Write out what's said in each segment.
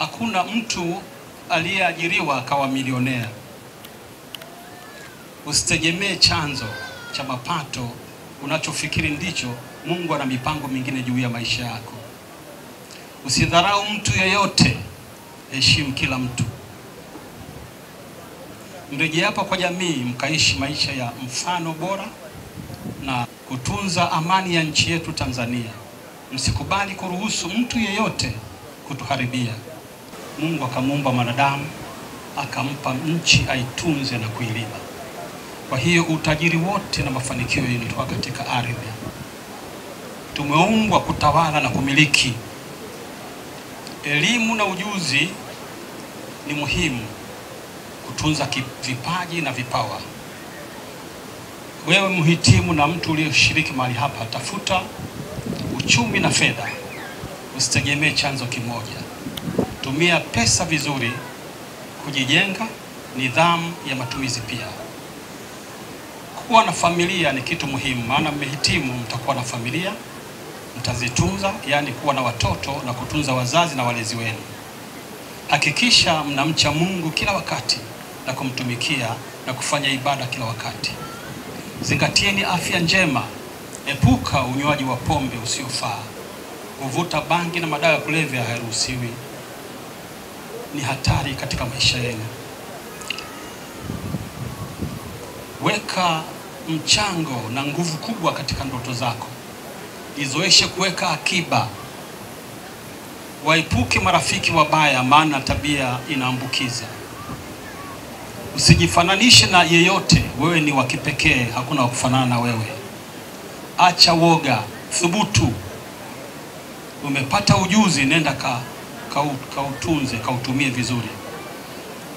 Hakuna mtu aliyeajiriwa akawa milionea. Usitegemee chanzo cha mapato unachofikiri ndicho. Mungu ana mipango mingine juu ya maisha yako. Usidharau mtu yeyote, heshimu kila mtu. Mrejea hapa kwa jamii, mkaishi maisha ya mfano bora na kutunza amani ya nchi yetu Tanzania. Msikubali kuruhusu mtu yeyote kutuharibia. Mungu akamuumba mwanadamu, akampa nchi aitunze na kuilinda. Kwa hiyo utajiri wote na mafanikio yanatoka katika ardhi. Tumeumbwa kutawala na kumiliki. Elimu na ujuzi ni muhimu kutunza vipaji na vipawa. Wewe mhitimu na mtu uliyeshiriki mahali hapa, tafuta uchumi na fedha. Usitegemee chanzo kimoja. Tumia pesa vizuri kujijenga, nidhamu ya matumizi pia. Kuwa na familia ni kitu muhimu, maana mmehitimu, mtakuwa na familia, mtazitunza, yani kuwa na watoto na kutunza wazazi na walezi wenu. Hakikisha mnamcha Mungu kila wakati na kumtumikia na kufanya ibada kila wakati. Zingatieni afya njema. Epuka unywaji wa pombe usiofaa. Kuvuta bangi na madawa ya kulevya hairuhusiwi. Ni hatari katika maisha yenu. Weka mchango na nguvu kubwa katika ndoto zako. Izoeshe kuweka akiba. Waepuke marafiki wabaya, maana tabia inaambukiza. Usijifananishe na yeyote, wewe ni wa kipekee, hakuna wa kufanana na wewe. Acha woga, thubutu. Umepata ujuzi, nenda kautunze, kautumie vizuri.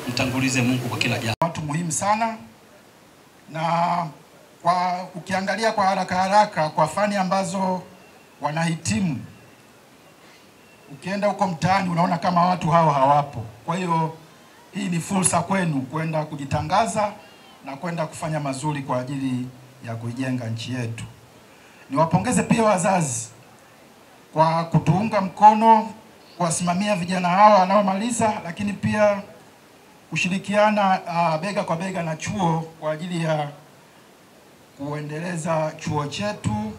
Mtangulize Mungu kwa kila jambo. Watu muhimu sana, na ukiangalia kwa haraka kwa fani ambazo wanahitimu, ukienda huko mtaani unaona kama watu hao hawapo. Kwa hiyo hii ni fursa kwenu kwenda kujitangaza na kwenda kufanya mazuri kwa ajili ya kuijenga nchi yetu. Niwapongeze pia wazazi kwa kutuunga mkono, kuwasimamia vijana hawa wanaomaliza, lakini pia kushirikiana bega kwa bega na chuo kwa ajili ya kuendeleza chuo chetu